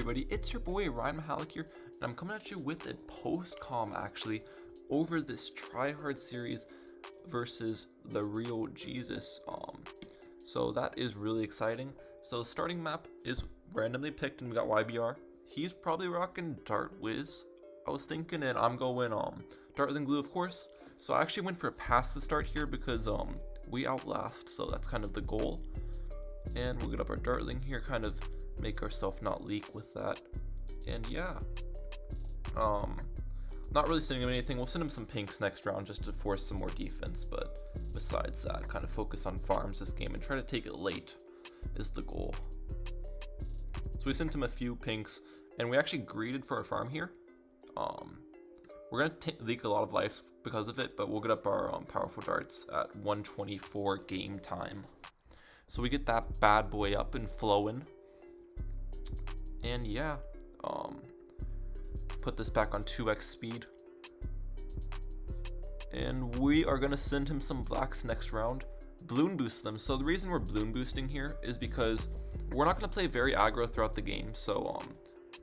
everybody, it's your boy Ryan Mehalic here, and I'm coming at you with a post-com actually over this tryhard series versus the real Jesus. So that is really exciting. So the starting map is randomly picked, and we got YBR. He's probably rocking Dart Wiz, I was thinking, and I'm going Dartling Glue, of course. So I actually went for a pass to start here because we outlast, so that's kind of the goal. And we'll get up our Dartling here, kind of make ourselves not leak with that. And yeah, not really sending him anything. We'll send him some pinks next round just to force some more defense, but besides that, kind of focus on farms this game and try to take it late is the goal. So we sent him a few pinks, and we actually greeted for our farm here. We're gonna leak a lot of lives because of it, but we'll get up our powerful darts at 124 game time. So we get that bad boy up and flowing. And yeah, put this back on 2x speed. And we are gonna send him some blacks next round. Balloon boost them. So the reason we're balloon boosting here is because we're not gonna play very aggro throughout the game. So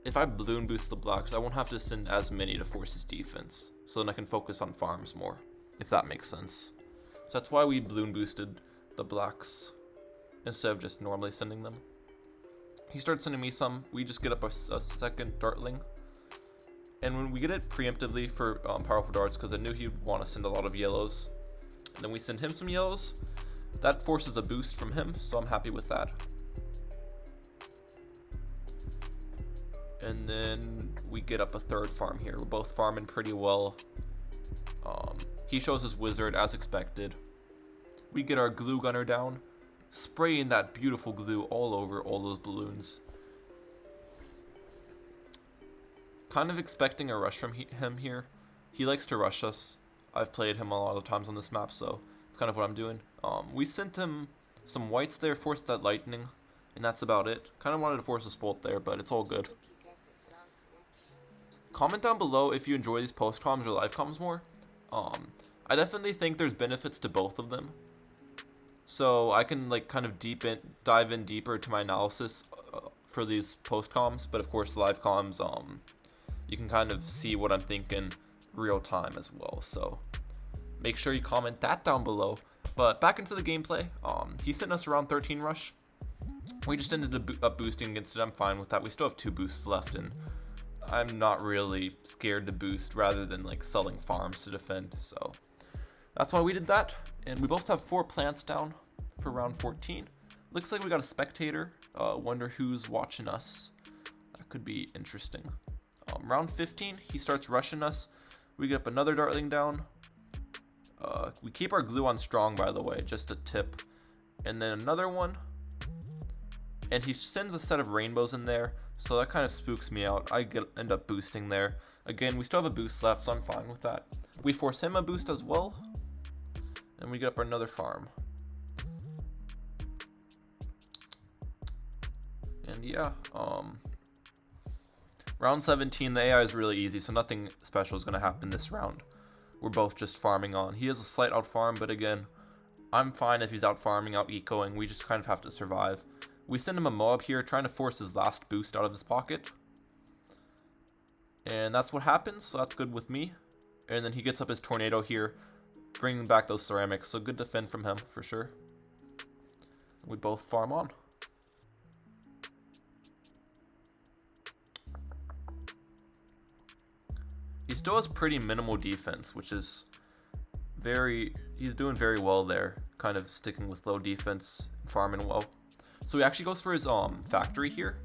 if I balloon boost the blacks, I won't have to send as many to force his defense. So then I can focus on farms more, if that makes sense. So that's why we balloon boosted the blacks instead of just normally sending them. He starts sending me some. We just get up a second Dartling. And when we get it preemptively for powerful darts, because I knew he'd want to send a lot of yellows. And then we send him some yellows. That forces a boost from him, so I'm happy with that. And then we get up a third farm here. We're both farming pretty well. He shows his wizard as expected. We get our glue gunner down, spraying that beautiful glue all over all those balloons. Kind of expecting a rush from him here. He likes to rush us. I've played him a lot of times on this map, so it's kind of what I'm doing. We sent him some whites there, forced that lightning, and that's about it. Kind of wanted to force a spolt there, but it's all good. Comment down below if you enjoy these post comms or live comms more. I definitely think there's benefits to both of them. So I can like kind of dive in deeper to my analysis for these post comms, but of course live comms, you can kind of see what I'm thinking real time as well. So make sure you comment that down below. But back into the gameplay, he sent us around 13 rush. We just ended up boosting against it. I'm fine with that. We still have 2 boosts left, and I'm not really scared to boost rather than like selling farms to defend. So that's why we did that. And we both have 4 plants down for round 14. Looks like we got a spectator. Wonder who's watching us. That could be interesting. Round 15, he starts rushing us. We get up another Dartling down. We keep our glue on strong, by the way, just a tip. And then another one. And he sends a set of rainbows in there, so that kind of spooks me out. I end up boosting there. Again, we still have a boost left, so I'm fine with that. We force him a boost as well. And we get up another farm. And yeah, round 17, the AI is really easy, so nothing special is going to happen this round. We're both just farming on. He has a slight out farm, but again, I'm fine if he's out farming, out ecoing. We just kind of have to survive. We send him a mob here, trying to force his last boost out of his pocket. And that's what happens, so that's good with me. And then he gets up his tornado here, bringing back those ceramics, so good defend from him, for sure. We both farm on. He still has pretty minimal defense, which is he's doing very well there, kind of sticking with low defense, farming well. So he actually goes for his factory here.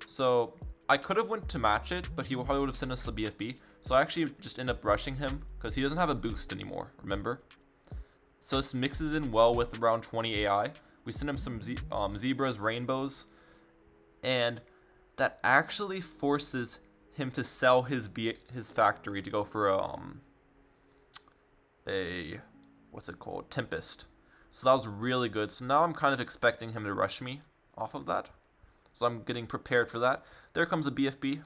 So I could have went to match it, but he probably would have sent us the BFB. So I actually just end up rushing him because he doesn't have a boost anymore, remember? So this mixes in well with around 20 AI. We send him some zebras, rainbows, and that actually forces him to sell his factory to go for a what's it called, Tempest. So that was really good. So now I'm kind of expecting him to rush me off of that. So I'm getting prepared for that. There comes a BFB.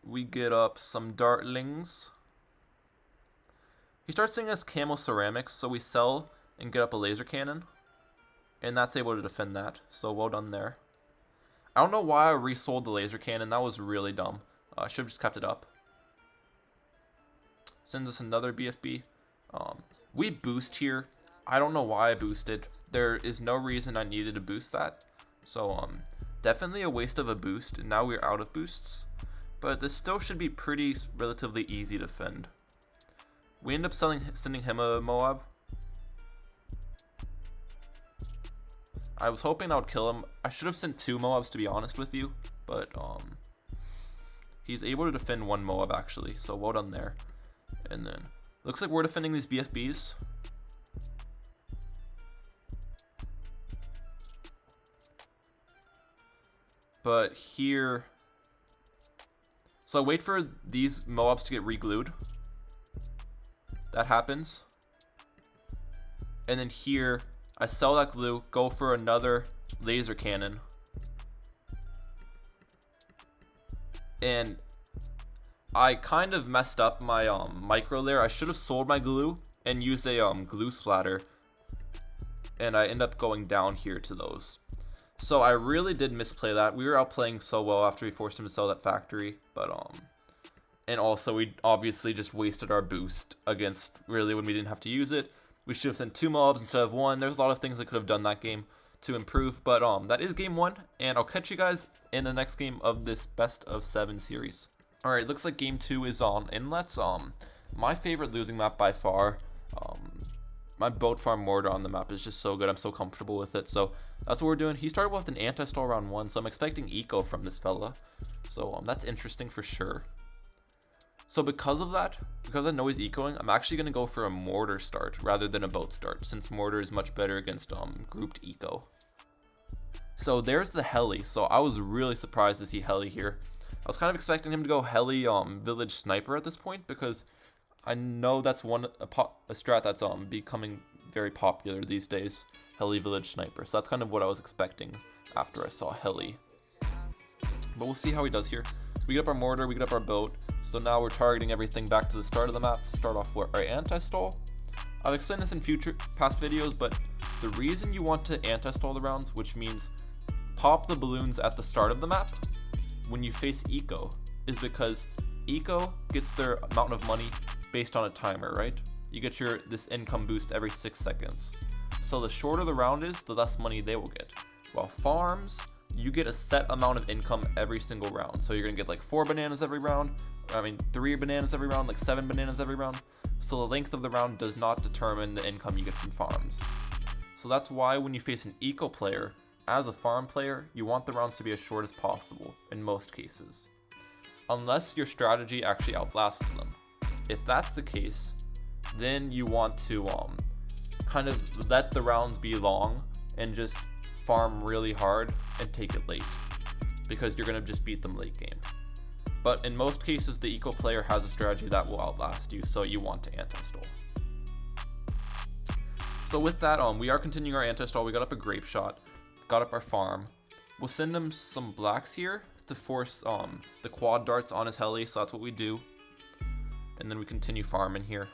We get up some Dartlings. He starts sending us camo ceramics, so we sell and get up a laser cannon. and that's able to defend that. So well done there. I don't know why I resold the laser cannon. That was really dumb. I should have just kept it up. Sends us another BFB. We boost here. I don't know why I boosted. There is no reason I needed to boost that. So definitely a waste of a boost. And now we're out of boosts. But this still should be pretty relatively easy to defend. We end up sending him a Moab. I was hoping I would kill him. I should have sent 2 Moabs, to be honest with you. But he's able to defend 1 Moab actually. So well done there. And then looks like we're defending these BFBs. But here, so I wait for these Moabs to get re-glued. That happens. And then here, I sell that glue, go for another laser cannon. And I kind of messed up my micro there. I should have sold my glue and used a glue splatter. And I end up going down here to those. So I really did misplay that. We were outplaying so well after we forced him to sell that factory. But and also we obviously just wasted our boost against really when we didn't have to use it. We should have sent 2 mobs instead of 1. There's a lot of things I could have done that game to improve. But that is game 1. And I'll catch you guys in the next game of this best of 7 series. Alright, looks like game 2 is on Inlets. My favorite losing map by far. My boat farm mortar on the map is just so good. I'm so comfortable with it. So that's what we're doing. He started with an anti-stall round 1, so I'm expecting eco from this fella. So that's interesting for sure. So because of that, because I know he's ecoing, I'm actually going to go for a mortar start rather than a boat start, since mortar is much better against grouped eco. So there's the heli. So I was really surprised to see heli here. I was kind of expecting him to go heli village sniper at this point, because I know that's a strat that's becoming very popular these days, heli village sniper. So that's kind of what I was expecting after I saw heli. But we'll see how he does here. We get up our mortar, we get up our boat. So now we're targeting everything back to the start of the map to start off with our anti-stall. I've explained this in past videos, but the reason you want to anti-stall the rounds, which means pop the balloons at the start of the map when you face eco, is because eco gets their amount of money based on a timer, right? You get this income boost every 6 seconds. So the shorter the round is, the less money they will get. While farms, you get a set amount of income every single round. So you're gonna get like 4 bananas every round, 3 bananas every round, like 7 bananas every round. So the length of the round does not determine the income you get from farms. So that's why when you face an eco player, as a farm player, you want the rounds to be as short as possible in most cases. Unless your strategy actually outlasts them. If that's the case, then you want to kind of let the rounds be long and just farm really hard and take it late, because you're going to just beat them late game. But in most cases, the eco player has a strategy that will outlast you, so you want to anti-stall. So with that, we are continuing our anti-stall. We got up a grape shot, got up our farm. We'll send him some blacks here to force the quad darts on his heli, so that's what we do. And then we continue farming here.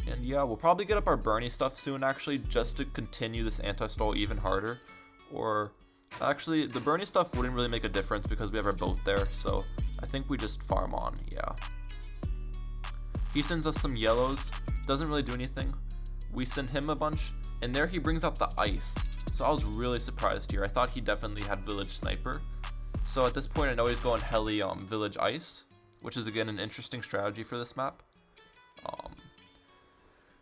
And yeah, we'll probably get up our Bernie stuff soon, actually, just to continue this anti-stall even harder. Or, actually, the Bernie stuff wouldn't really make a difference because we have our boat there, so I think we just farm on, yeah. He sends us some yellows, doesn't really do anything. We send him a bunch, and there he brings out the ice. So I was really surprised here. I thought he definitely had village sniper. So at this point, I know he's going heli village ice, which is again an interesting strategy for this map.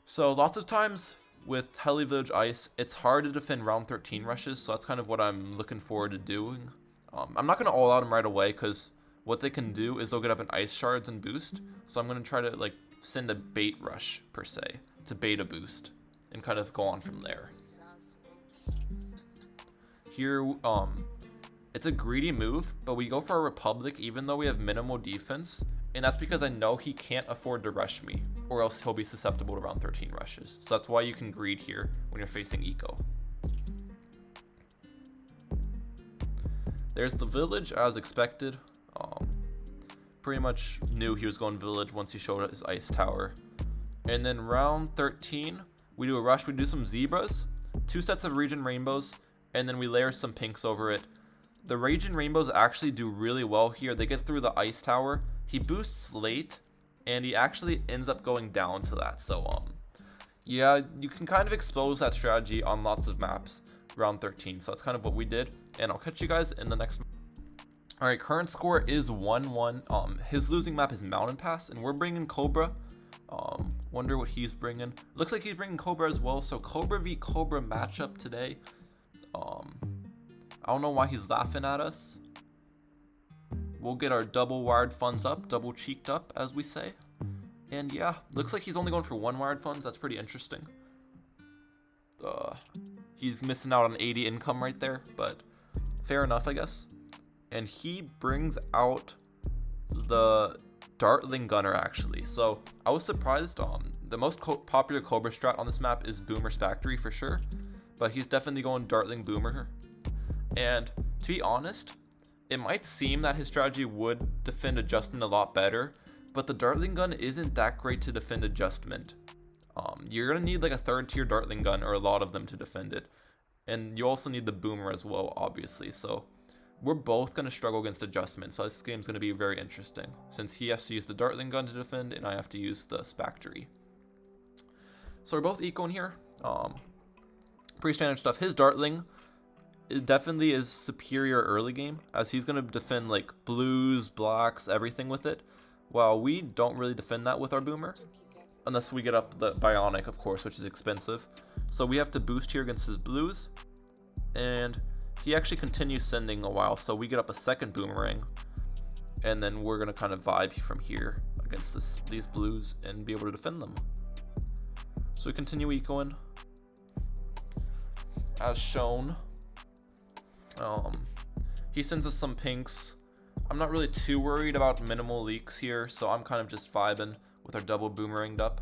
So lots of times with heli village ice, it's hard to defend round 13 rushes. So that's kind of what I'm looking forward to doing. I'm not going to all out him right away, because what they can do is they'll get up in ice shards and boost. So I'm going to try to like send a bait rush per se to bait a boost and kind of go on from there. Here, it's a greedy move, but we go for a Republic even though we have minimal defense, and that's because I know he can't afford to rush me, or else he'll be susceptible to round 13 rushes. So that's why you can greed here when you're facing eco. There's the village as expected. Pretty much knew he was going village once he showed his ice tower. And then round 13, We do a rush, we do some zebras, 2 sets of region rainbows, and then we layer some pinks over it. The region rainbows actually do really well here. They get through the ice tower. He boosts late, and he actually ends up going down to that. So yeah, you can kind of expose that strategy on lots of maps round 13. So that's kind of what we did, and I'll catch you guys in the next. All right, current score is 1-1. His losing map is Mountain Pass, and we're bringing Cobra. Wonder what he's bringing. Looks like he's bringing Cobra as well. So Cobra v Cobra matchup today. I don't know why he's laughing at us. We'll get our double wired funds up, double cheeked up, as we say. And yeah, looks like he's only going for 1 wired funds. That's pretty interesting. He's missing out on 80 income right there, but fair enough, I guess. And he brings out the Dartling Gunner, actually. So I was surprised. The most popular Cobra strat on this map is Boomer's Factory for sure, but he's definitely going Dartling Boomer. And to be honest, it might seem that his strategy would defend adjustment a lot better, but the Dartling Gun isn't that great to defend adjustment. You're gonna need like a 3rd tier Dartling Gun or a lot of them to defend it, and you also need the Boomer as well, obviously. So we're both going to struggle against adjustment, so this game's going to be very interesting, since he has to use the Dartling Gun to defend, and I have to use the Spactory. So we're both equal in here. Pretty standard stuff. His Dartling, it definitely is superior early game, as he's going to defend like blues, blacks, everything with it, while we don't really defend that with our Boomer, unless we get up the Bionic, of course, which is expensive. So we have to boost here against his blues, and he actually continues sending a while, so we get up a 2nd Boomerang, and then we're going to kind of vibe from here against these blues and be able to defend them. So we continue ecoing, as shown. He sends us some pinks. I'm not really too worried about minimal leaks here, so I'm kind of just vibing with our double Boomeranged up.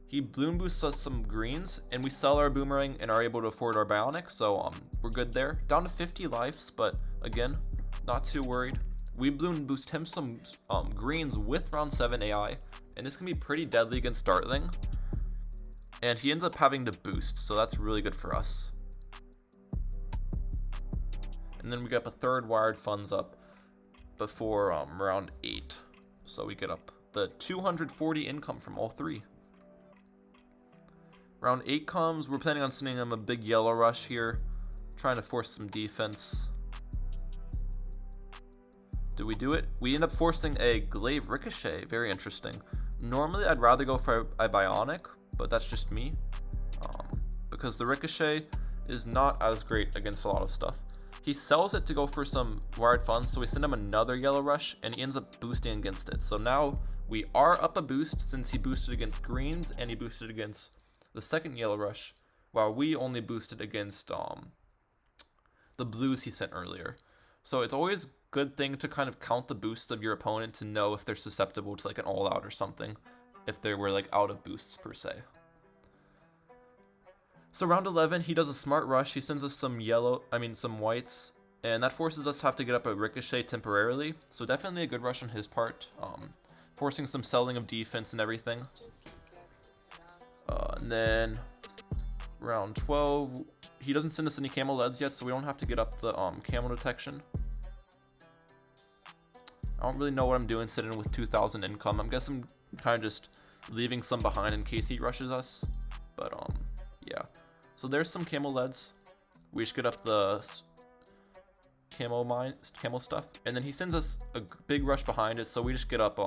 He balloon boosts us some greens, and we sell our Boomerang and are able to afford our Bionic, so we're good there. Down to 50 lives, but again, not too worried. We balloon boost him some greens with round 7 AI, and this can be pretty deadly against Dartling. And he ends up having to boost, so that's really good for us. And then we get up a 3rd wired funds up before round 8, so we get up the 240 income from all 3. Round 8 comes, we're planning on sending him a big yellow rush here, trying to force some defense. Do we do it? We end up forcing a Glaive Ricochet, very interesting. Normally I'd rather go for a Bionic, but that's just me. Because the Ricochet is not as great against a lot of stuff. He sells it to go for some wired funds, so we send him another yellow rush, and he ends up boosting against it. So now we are up a boost, since he boosted against greens, and he boosted against the 2nd yellow rush, while we only boosted against the blues he sent earlier. So it's always a good thing to kind of count the boosts of your opponent to know if they're susceptible to like an all out or something, if they were like out of boosts per se. So round 11, he does a smart rush. He sends us some some whites, and that forces us to have to get up a Ricochet temporarily. So definitely a good rush on his part, forcing some selling of defense and everything. And then round 12, he doesn't send us any camo leads yet, so we don't have to get up the camo detection. I don't really know what I'm doing sitting with 2,000 income. I'm guessing I'm kind of just leaving some behind in case he rushes us. But yeah. So there's some camo leads. We just get up the camo stuff, and then he sends us a big rush behind it, so we just get up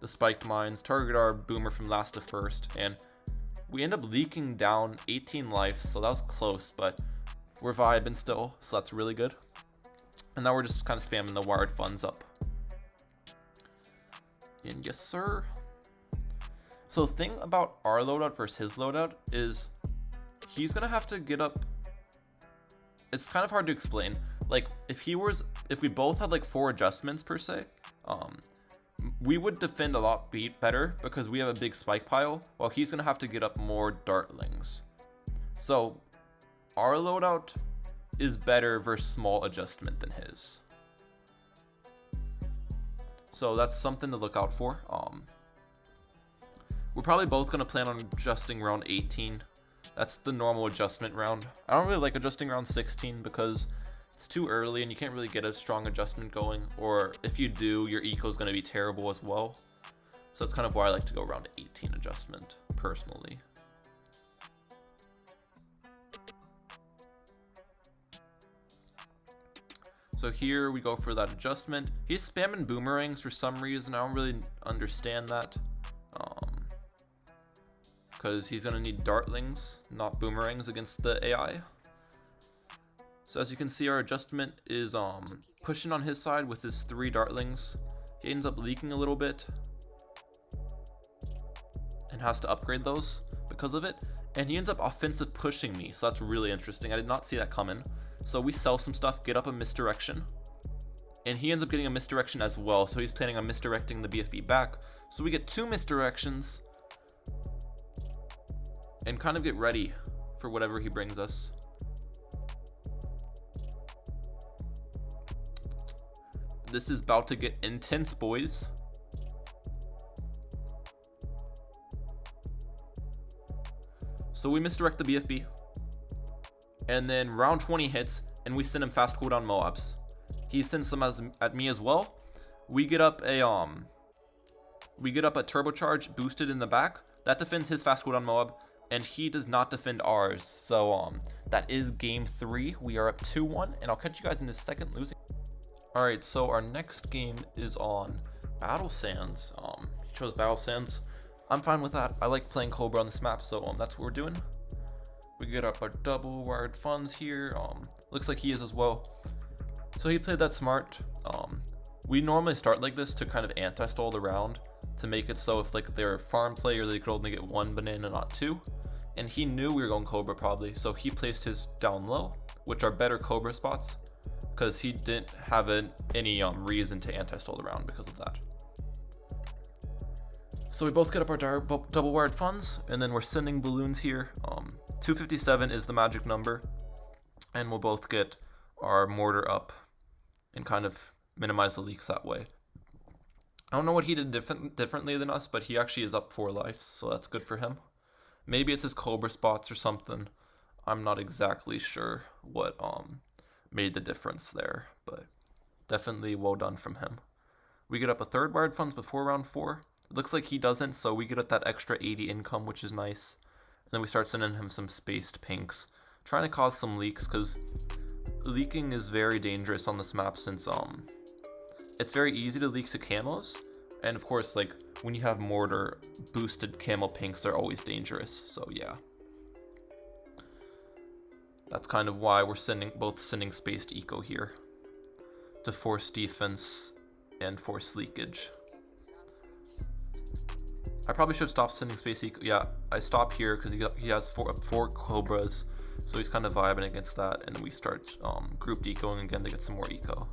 the spiked mines, target our Boomer from last to first, and we end up leaking down 18 lives, so that was close, but we're vibing still, so that's really good. And now we're just kind of spamming the wired funds up. And yes, sir. So the thing about our loadout versus his loadout is he's gonna have to get up. It's kind of hard to explain. Like if we both had like 4 adjustments per se, we would defend a lot better because we have a big spike pile, while he's gonna have to get up more dartlings. So our loadout is better versus small adjustment than his. So that's something to look out for. We're probably both gonna plan on adjusting around 18 That's the normal adjustment round. I don't really like adjusting round 16 because it's too early and you can't really get a strong adjustment going, or if you do, your eco is going to be terrible as well. So that's kind of why I like to go around 18 adjustment, personally. So here we go for that adjustment. He's spamming boomerangs for some reason. I don't really understand that. Because he's going to need dartlings, not boomerangs against the AI. So as you can see, our adjustment is pushing on his side with his 3 dartlings. He ends up leaking a little bit and has to upgrade those because of it. And he ends up offensive pushing me, so that's really interesting. I did not see that coming. So we sell some stuff, get up a misdirection, and he ends up getting a misdirection as well. So he's planning on misdirecting the BFB back. So we get 2 misdirections and kind of get ready for whatever he brings us. This is about to get intense, boys. So we misdirect the BFB. And then round 20 hits, and we send him fast cooldown Moabs. He sends them at me as well. We get up a turbocharge boosted in the back. That defends his fast cooldown Moab, and he does not defend ours. So that is game 3. We are up 2-1, and I'll catch you guys in a second losing. Alright, so our next game is on Battle Sands. He chose Battle Sands. I'm fine with that. I like playing Cobra on this map, so that's what we're doing. We get up our double wired funds here. Looks like he is as well. So he played that smart. We normally start like this to kind of anti-stall the round to make it so if like they're a farm player, they could only get 1 banana, not 2. And he knew we were going Cobra probably, so he placed his down low, which are better Cobra spots, because he didn't have any reason to anti-stall the round because of that. So we both get up our double wired funds, and then we're sending balloons here. 257 is the magic number, and we'll both get our mortar up and kind of minimize the leaks that way. I don't know what he did differently than us, but he actually is up 4 lives, so that's good for him. Maybe it's his Cobra spots or something. I'm not exactly sure what made the difference there, but definitely well done from him. We get up a 3rd wired funds before round 4. It looks like he doesn't, so we get up that extra 80 income, which is nice. And then we start sending him some spaced pinks, trying to cause some leaks, because leaking is very dangerous on this map since it's very easy to leak to camos, and of course like when you have mortar, boosted camo pinks are always dangerous, so yeah. That's kind of why we're both sending spaced eco here, to force defense and force leakage. I probably should stop sending space eco. Yeah, I stop here because he has four Cobras, so he's kind of vibing against that, and we start group decoing again to get some more eco.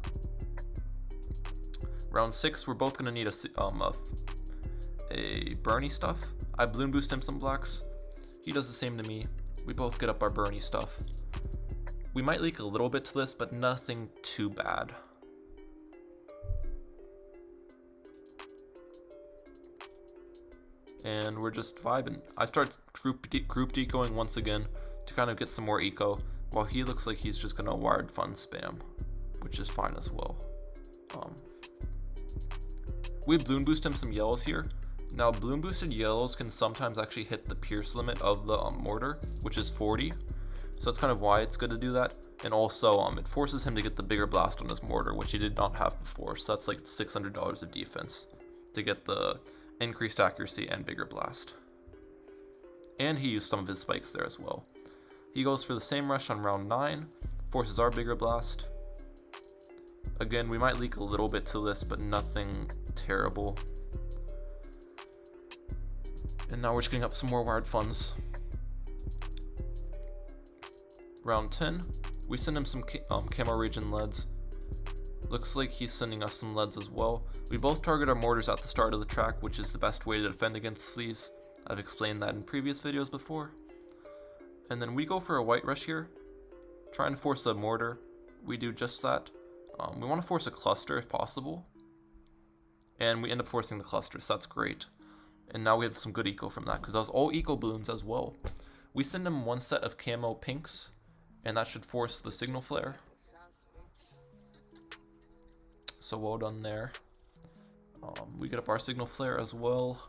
Round 6, we're both gonna need a Bernie stuff. I balloon boost him some blacks. He does the same to me. We both get up our Bernie stuff. We might leak a little bit to this, but nothing too bad. And we're just vibing. I start group decoing once again to kind of get some more eco, while he looks like he's just gonna wired fun spam, which is fine as well. We balloon boost him some yellows here. Now balloon boosted yellows can sometimes actually hit the pierce limit of the mortar, which is 40. So that's kind of why it's good to do that. And also it forces him to get the bigger blast on his mortar, which he did not have before. So that's like $600 of defense to get the increased accuracy and bigger blast. And he used some of his spikes there as well. He goes for the same rush on round 9, forces our bigger blast. Again, we might leak a little bit to this, but nothing terrible. And now we're just getting up some more wired funds. Round 10, we send him some camo region leads. Looks like he's sending us some leads as well. We both target our mortars at the start of the track, which is the best way to defend against sleeves. I've explained that in previous videos before. And then we go for a white rush here, trying to force a mortar. We do just that. We want to force a cluster if possible. And we end up forcing the cluster, so that's great. And now we have some good eco from that, because that was all eco balloons as well. We send him one set of camo pinks, and that should force the signal flare. So well done there. We get up our signal flare as well.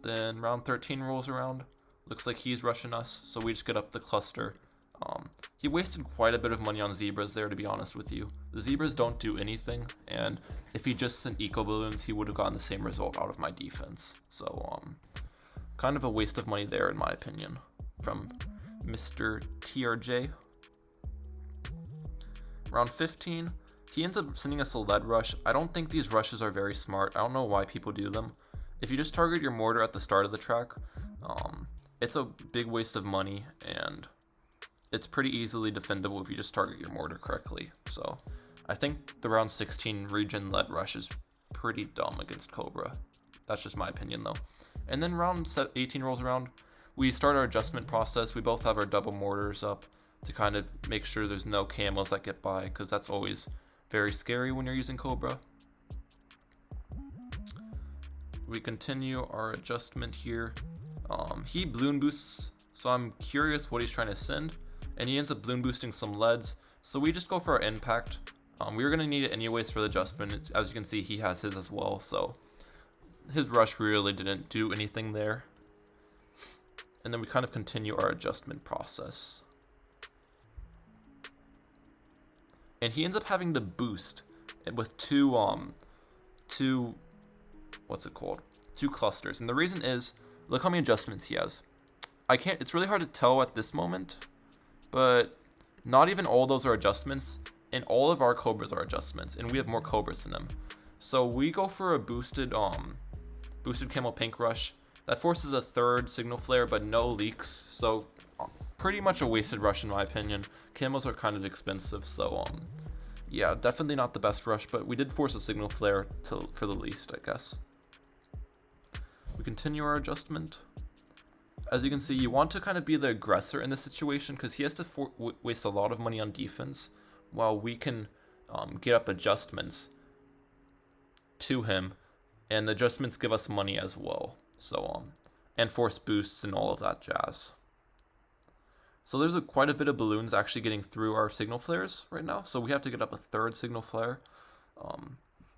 Then round 13 rolls around. Looks like he's rushing us, so we just get up the cluster. He wasted quite a bit of money on zebras there, to be honest with you. The zebras don't do anything, and if he just sent eco balloons, he would have gotten the same result out of my defense. So, kind of a waste of money there, in my opinion, from Mr. TRJ. Round 15, he ends up sending us a lead rush. I don't think these rushes are very smart. I don't know why people do them. If you just target your mortar at the start of the track, it's a big waste of money, and it's pretty easily defendable if you just target your mortar correctly. So I think the round 16 region lead rush is pretty dumb against Cobra. That's just my opinion though. And then round 18 rolls around. We start our adjustment process. We both have our double mortars up to kind of make sure there's no camos that get by, because that's always very scary when you're using Cobra. We continue our adjustment here. He balloon boosts, so I'm curious what he's trying to send. And he ends up balloon boosting some leads, so we just go for our impact. We were going to need it anyways for the adjustment. As you can see, he has his as well, so his rush really didn't do anything there. And then we kind of continue our adjustment process. And he ends up having the boost with two clusters. And the reason is, look how many adjustments he has. It's really hard to tell at this moment, but not even all those are adjustments, and all of our Cobras are adjustments, and we have more Cobras than them. So we go for a boosted camo pink rush. That forces a third signal flare, but no leaks, so pretty much a wasted rush in my opinion. Camos are kind of expensive, so yeah, definitely not the best rush, but we did force a signal flare for the least, I guess. We continue our adjustment. As you can see, you want to kind of be the aggressor in this situation, because he has to waste a lot of money on defense, while we can get up adjustments to him, and the adjustments give us money as well. So, and force boosts and all of that jazz. So there's quite a bit of balloons actually getting through our signal flares right now, so we have to get up a third signal flare.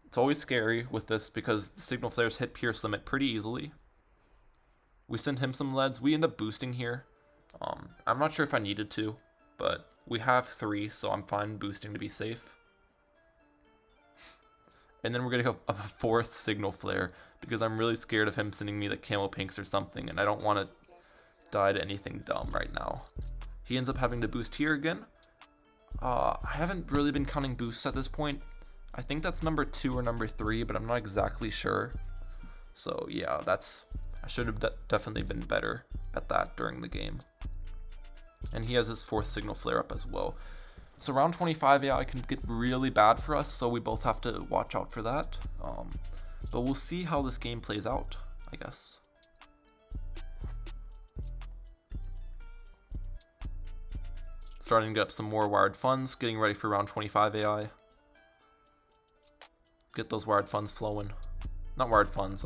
It's always scary with this because the signal flares hit pierce limit pretty easily. We send him some leads. We end up boosting here. I'm not sure if I needed to, but we have 3, so I'm fine boosting to be safe. And then we're going to go up a 4th signal flare because I'm really scared of him sending me the camo pinks or something, and I don't want to die to anything dumb right now. He ends up having to boost here again. I haven't really been counting boosts at this point. I think that's number 2 or number 3, but I'm not exactly sure. So yeah, I should have definitely been better at that during the game. And he has his 4th signal flare up as well. So round 25 AI can get really bad for us, so we both have to watch out for that. But we'll see how this game plays out, I guess. Starting to get up some more wired funds, getting ready for round 25 AI. Get those wired funds flowing. Not wired funds,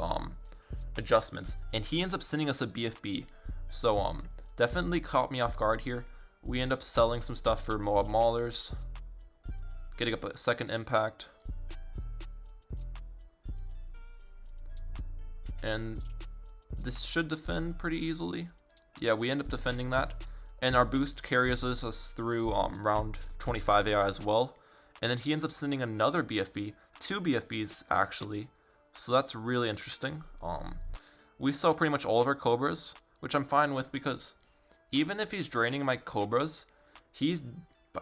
adjustments. And he ends up sending us a BFB. So definitely caught me off guard here. We end up selling some stuff for Moab Maulers. Getting up a 2nd impact. And this should defend pretty easily. Yeah, we end up defending that. And our boost carries us through round 25 AI as well. And then he ends up sending another BFB. 2 BFBs actually. So that's really interesting. We sell pretty much all of our Cobras, which I'm fine with because even if he's draining my Cobras,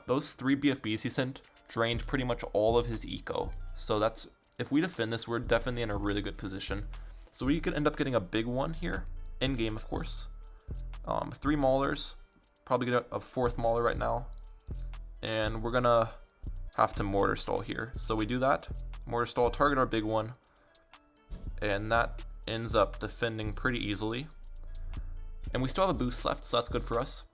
those 3 BFBs he sent drained pretty much all of his eco. So that's, if we defend this, we're definitely in a really good position. So we could end up getting a big one here, in game of course. 3 Maulers, probably get a 4th Mauler right now. And we're gonna have to mortar stall here. So we do that, mortar stall, target our big one. And that ends up defending pretty easily. And we still have a boost left, so that's good for us.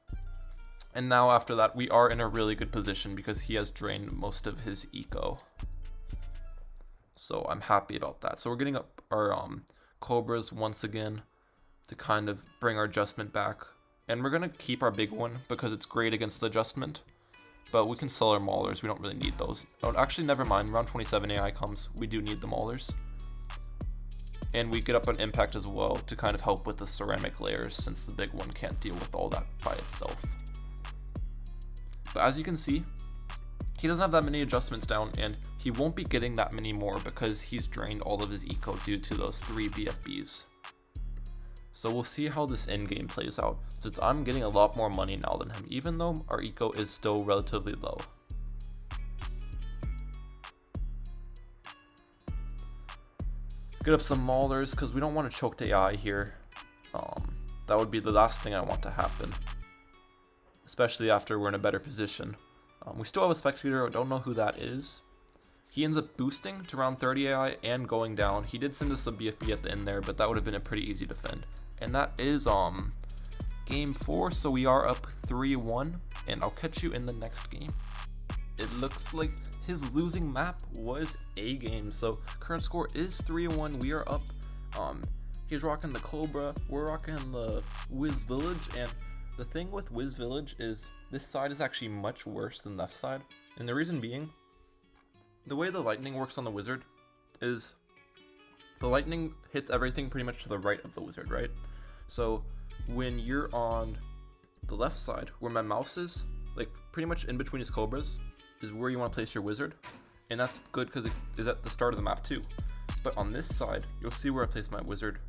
And now after that, we are in a really good position because he has drained most of his eco. So I'm happy about that. So we're getting up our Cobras once again to kind of bring our adjustment back. And we're going to keep our big one because it's great against the adjustment. But we can sell our maulers. We don't really need those. Oh, actually, never mind. Round 27 AI comes. We do need the maulers. And we get up on impact as well to kind of help with the ceramic layers, since the big one can't deal with all that by itself. But as you can see, he doesn't have that many adjustments down, and he won't be getting that many more because he's drained all of his eco due to those 3 BFBs. So we'll see how this end game plays out, since I'm getting a lot more money now than him, even though our eco is still relatively low. Get up some maulers because we don't want to choke the AI here. That would be the last thing I want to happen, especially after we're in a better position. We still have a spectator. I don't know who that is. He ends up boosting to round 30 AI and going down. He did send us a BFB at the end there, but that would have been a pretty easy defend. And that is game 4, so we are up 3-1, and I'll catch you in the next game. It looks like his losing map was a game, so current score is 3-1. We are up. He's rocking the Cobra, we're rocking the Wiz Village, and the thing with Wiz Village is this side is actually much worse than left side, and the reason being, the way the lightning works on the wizard is the lightning hits everything pretty much to the right of the wizard, right? So when you're on the left side, where my mouse is, like pretty much in between his cobras, is where you want to place your wizard, and that's good because it is at the start of the map too. But on this side, you'll see where I place my wizard.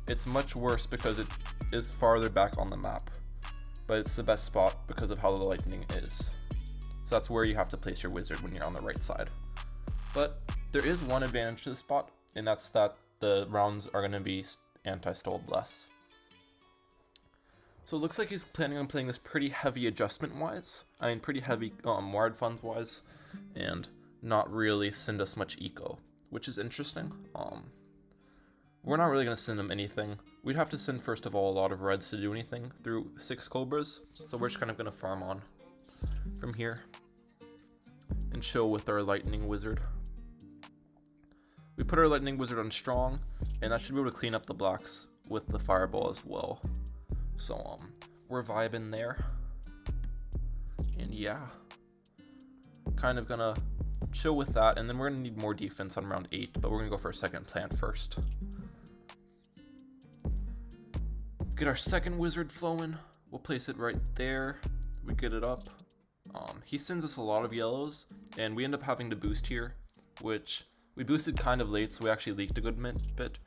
It's much worse because it is farther back on the map, but it's the best spot because of how the lightning is. So that's where you have to place your wizard when you're on the right side. But there is one advantage to this spot, and that's that the rounds are going to be anti-stalled less. So it looks like he's planning on playing this pretty heavy adjustment-wise. I mean, pretty heavy ward funds-wise, and not really send us much eco, which is interesting. We're not really going to send him anything. We'd have to send, first of all, a lot of reds to do anything through 6 Cobras, so we're just kind of going to farm on from here and chill with our lightning wizard. We put our lightning wizard on strong, and that should be able to clean up the blocks with the fireball as well. So we're vibing there, and yeah, kind of gonna chill with that, and then we're gonna need more defense on round 8, but we're gonna go for a second plant first. Get our second wizard flowing. We'll place it right there. We get it up. He sends us a lot of yellows, and we end up having to boost here, which we boosted kind of late, so we actually leaked a good bit,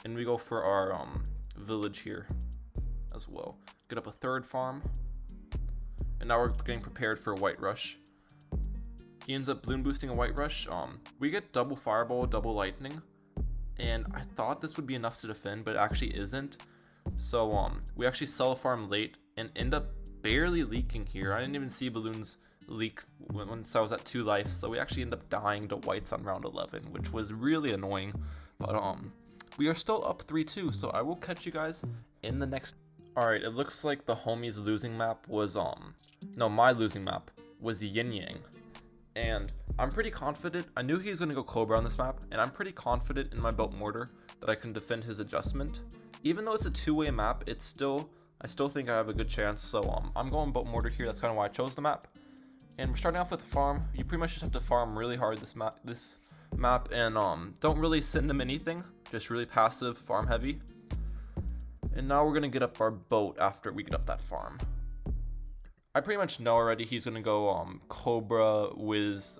and we go for our village here as well. Get up a third farm, and now we're getting prepared for a white rush. He ends up balloon boosting a white rush. We get double fireball, double lightning, and I thought this would be enough to defend, but it actually isn't. So we actually sell a farm late and end up barely leaking here. I didn't even see balloons leak once I was at 2 lives, so we actually end up dying to whites on round 11, which was really annoying. But we are still up 3-2, so I will catch you guys in the next. Alright, it looks like the homies losing map was no, my losing map was Yin Yang. And I'm pretty confident. I knew he was going to go Cobra on this map, and I'm pretty confident in my belt mortar that I can defend his adjustment. Even though it's a 2-way map, I still think I have a good chance. So I'm going belt mortar here. That's kind of why I chose the map. And we're starting off with the farm. You pretty much just have to farm really hard this map, and don't really send him anything. Just really passive, farm heavy. And now we're gonna get up our boat after we get up that farm. I pretty much know already he's gonna go Cobra with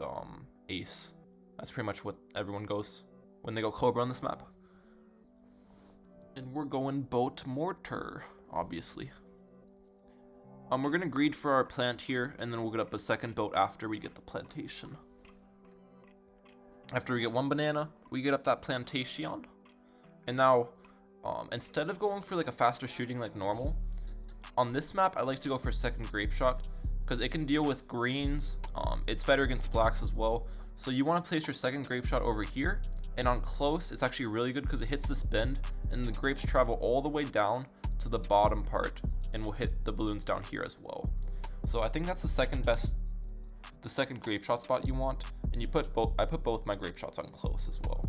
Ace. That's pretty much what everyone goes when they go Cobra on this map. And we're going boat mortar, obviously. We're gonna greed for our plant here, and then we'll get up a second boat after we get the plantation. After we get 1 banana, we get up that plantation. And now, instead of going for like a faster shooting like normal, on this map I like to go for second grape shot because it can deal with greens. It's better against blacks as well. So you want to place your second grape shot over here, and on close it's actually really good because it hits this bend and the grapes travel all the way down to the bottom part and will hit the balloons down here as well. So I think that's the second grape shot spot you want, and I put both my grape shots on close as well.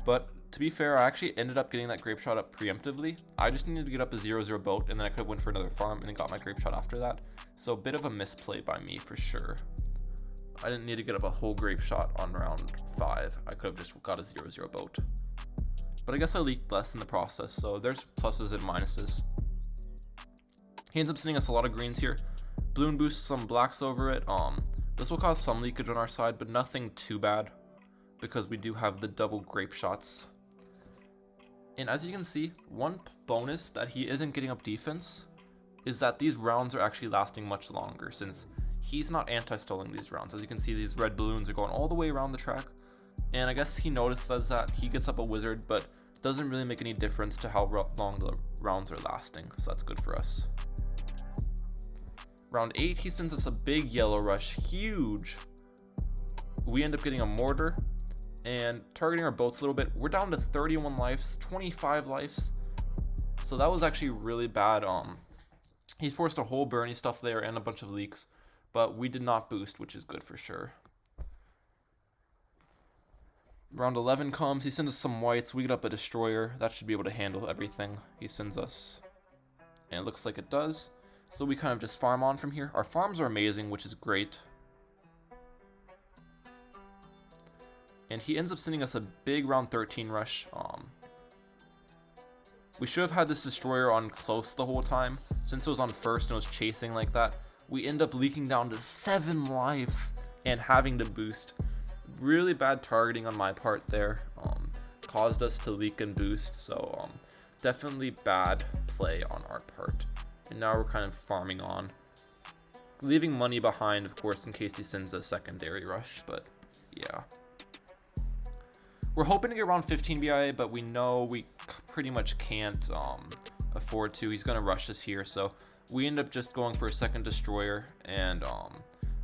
But to be fair, I actually ended up getting that grape shot up preemptively. I just needed to get up a 0-0 boat, and then I could have went for another farm and then got my grape shot after that. So a bit of a misplay by me for sure. I didn't need to get up a whole grape shot on round 5. I could have just got a 0-0 boat. But I guess I leaked less in the process, so there's pluses and minuses. He ends up sending us a lot of greens here. Balloon boosts some blacks over it. This will cause some leakage on our side, but nothing too bad, because we do have the double grape shots. And as you can see, one bonus that he isn't getting up defense is that these rounds are actually lasting much longer, since he's not anti-stalling these rounds. As you can see, these red balloons are going all the way around the track, and I guess he notices that he gets up a wizard, but doesn't really make any difference to how long the rounds are lasting, so that's good for us. Round 8, he sends us a big yellow rush, huge. We end up getting a mortar and targeting our boats a little bit. We're down to 31 lives, 25 lives. So that was actually really bad. He forced a whole Bernie stuff there and a bunch of leaks, but we did not boost, which is good for sure. Round 11 comes, he sends us some whites, we get up a destroyer. That should be able to handle everything he sends us. And it looks like it does. So we kind of just farm on from here. Our farms are amazing, which is great. And he ends up sending us a big round 13 rush. We should have had this destroyer on close the whole time. Since it was on first and was chasing like that, we end up leaking down to 7 lives and having to boost. Really bad targeting on my part there. Caused us to leak and boost. So definitely bad play on our part. And now we're kind of farming on, leaving money behind, of course, in case he sends a secondary rush. But yeah, we're hoping to get around 15 BIA, but we know we pretty much can't afford to. He's gonna rush us here, so we end up just going for a second destroyer, and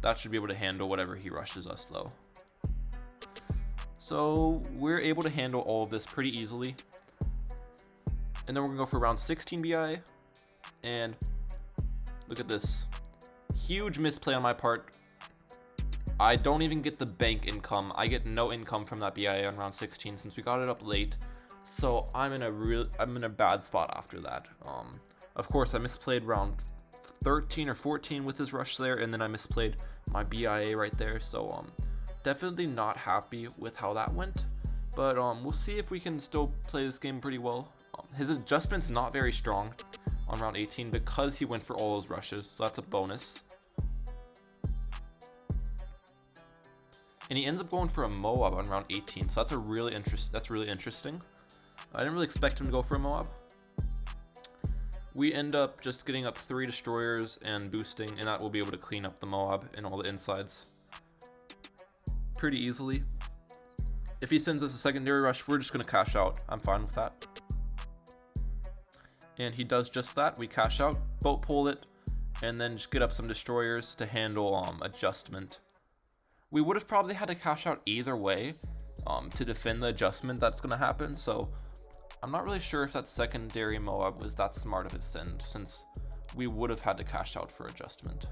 that should be able to handle whatever he rushes us though. So we're able to handle all of this pretty easily, and then we're gonna go for around 16 BIA. And look at this. Huge misplay on my part. I don't even get the bank income. I get no income from that BIA on round 16 since we got it up late. So I'm in a bad spot after that. Of course I misplayed round 13 or 14 with his rush there, and then I misplayed my BIA right there. So definitely not happy with how that went. But we'll see if we can still play this game pretty well. His adjustment's not very strong on round 18 because he went for all those rushes, so that's a bonus. And he ends up going for a Moab on round 18, so that's really interesting. I didn't really expect him to go for a Moab. We end up just getting up 3 destroyers and boosting, and that will be able to clean up the Moab and all the insides pretty easily. If he sends us a secondary rush, we're just going to cash out. I'm fine with that. And he does just that. We cash out, boat pull it, and then just get up some destroyers to handle adjustment. We would have probably had to cash out either way to defend the adjustment that's going to happen, so I'm not really sure if that secondary Moab was that smart of its send, since we would have had to cash out for adjustment.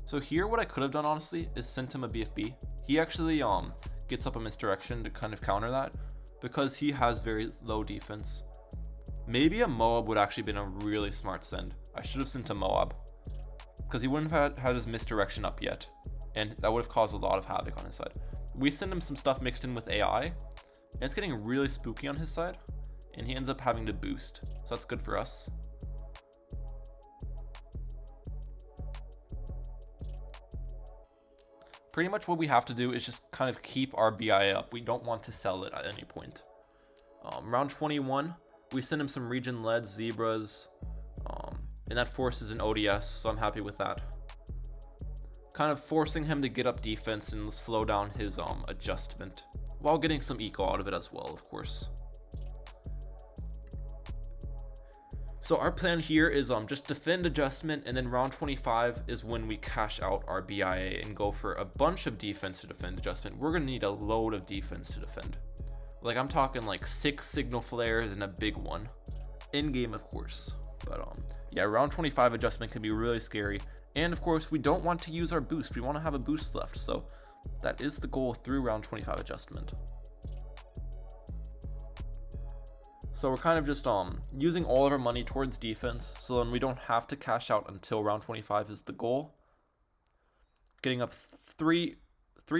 So here what I could have done honestly is sent him a BFB. He actually gets up a misdirection to kind of counter that, because he has very low defense. Maybe a Moab would actually been a really smart send. I should have sent a Moab, because he wouldn't have had his misdirection up yet, and that would have caused a lot of havoc on his side. We send him some stuff mixed in with AI, and it's getting really spooky on his side, and he ends up having to boost, so that's good for us. Pretty much what we have to do is just kind of keep our BI up. We don't want to sell it at any point. Round 21, we send him some region-led zebras, and that forces an ODS, so I'm happy with that. Kind of forcing him to get up defense and slow down his adjustment, while getting some eco out of it as well, of course. So our plan here is just defend adjustment, and then round 25 is when we cash out our BIA and go for a bunch of defense to defend adjustment. We're going to need a load of defense to defend. Like I'm talking like 6 signal flares and a big one. In game, of course. But yeah, round 25 adjustment can be really scary. And of course, we don't want to use our boost. We want to have a boost left. So that is the goal through round 25 adjustment. So we're kind of just using all of our money towards defense, so then we don't have to cash out until round 25 is the goal. Getting up three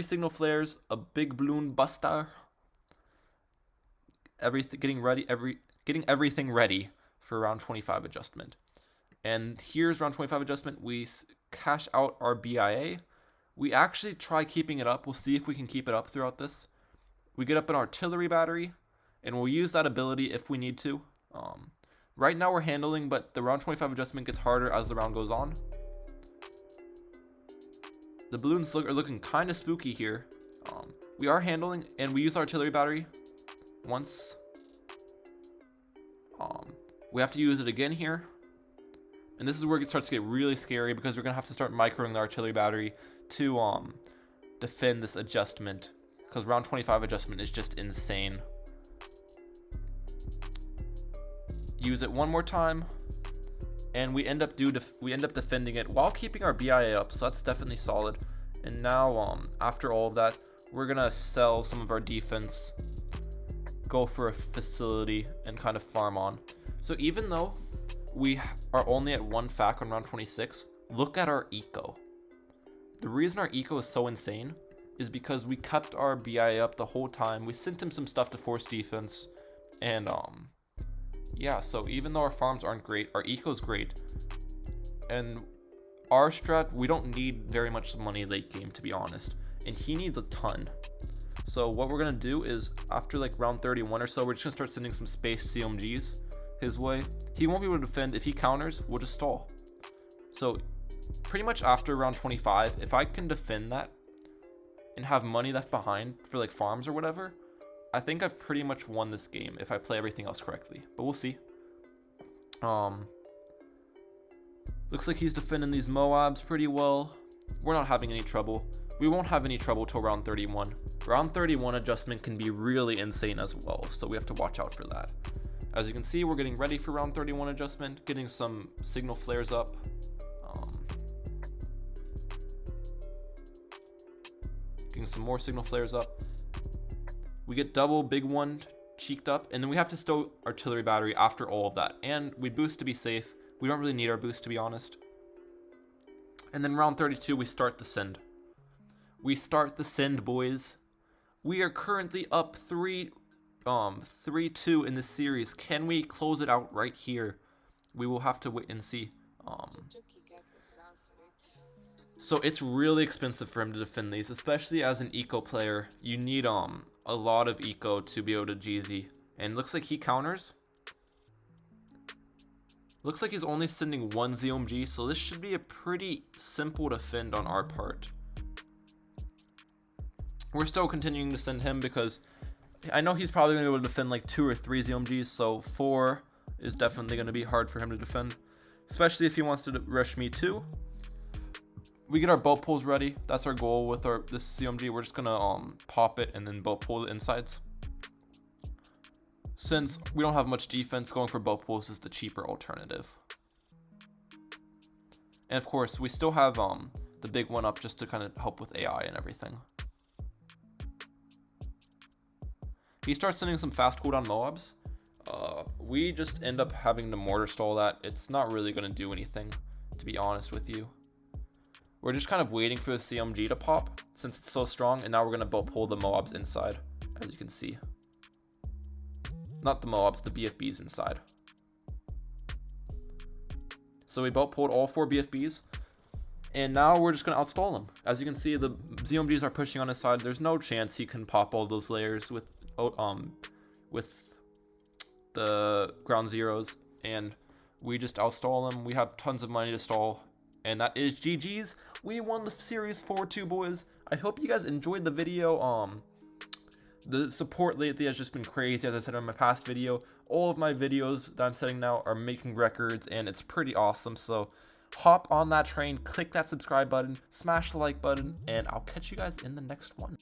signal flares, a big balloon buster, getting everything ready for round 25 adjustment. And here's round 25 adjustment. We cash out our BIA. We actually try keeping it up. We'll see if we can keep it up throughout this. We get up an artillery battery, and we'll use that ability if we need to. Right now we're handling, but the round 25 adjustment gets harder as the round goes on. The balloons are looking kind of spooky here. We are handling, and we use artillery battery once. We have to use it again here. And this is where it starts to get really scary, because we're going to have to start microing the artillery battery to defend this adjustment, because round 25 adjustment is just insane. Use it one more time, and we end up defending it while keeping our BIA up, so that's definitely solid. And now after all of that, we're gonna sell some of our defense, go for a facility, and kind of farm on. So even though we are only at 1 fac on round 26, look at our eco. The reason our eco is so insane is because we kept our BIA up the whole time. We sent him some stuff to force defense, and yeah, so even though our farms aren't great, our eco is great. And our strat, we don't need very much money late game, to be honest, and he needs a ton. So what we're gonna do is, after like round 31 or so, we're just gonna start sending some space CMGs his way. He won't be able to defend. If he counters, we'll just stall. So pretty much after round 25, if I can defend that and have money left behind for like farms or whatever, I think I've pretty much won this game if I play everything else correctly, but we'll see. Looks like he's defending these Moabs pretty well. We're not having any trouble. We won't have any trouble till round 31. Round 31 adjustment can be really insane as well, so we have to watch out for that. As you can see, we're getting ready for round 31 adjustment, getting some signal flares up. Getting some more signal flares up. We get double big one cheeked up, and then we have to stow artillery battery after all of that. And we boost to be safe. We don't really need our boost, to be honest. And then round 32, we start the send. We start the send, boys. We are currently up 3-2 in this series. Can we close it out right here? We will have to wait and see. So it's really expensive for him to defend these, especially as an eco player. You need a lot of eco to be able to GZ. And looks like he counters. Looks like he's only sending 1 ZOMG, so this should be a pretty simple defend on our part. We're still continuing to send him because I know he's probably going to be able to defend like 2 or 3 ZOMGs, so 4 is definitely going to be hard for him to defend, especially if he wants to rush me too. We get our boat pulls ready. That's our goal with this CMG. We're just gonna pop it and then boat pull the insides. Since we don't have much defense, going for boat pulls is the cheaper alternative. And of course, we still have the big one up just to kind of help with AI and everything. He starts sending some fast cooldown Moabs. We just end up having to mortar stall that. It's not really gonna do anything, to be honest with you. We're just kind of waiting for the CMG to pop since it's so strong, and now we're going to boat pull the Moabs inside, as you can see. Not the Moabs, the BFBs inside. So we boat pulled all 4 BFBs, and now we're just going to outstall him. As you can see, the ZOMGs are pushing on his side. There's no chance he can pop all those layers with the ground zeros, and we just outstall him. We have tons of money to stall. And that is GG's. We won the series 4-2, boys. I hope you guys enjoyed the video. The support lately has just been crazy. As I said in my past video, all of my videos that I'm setting now are making records, and it's pretty awesome. So hop on that train, click that subscribe button, smash the like button, and I'll catch you guys in the next one.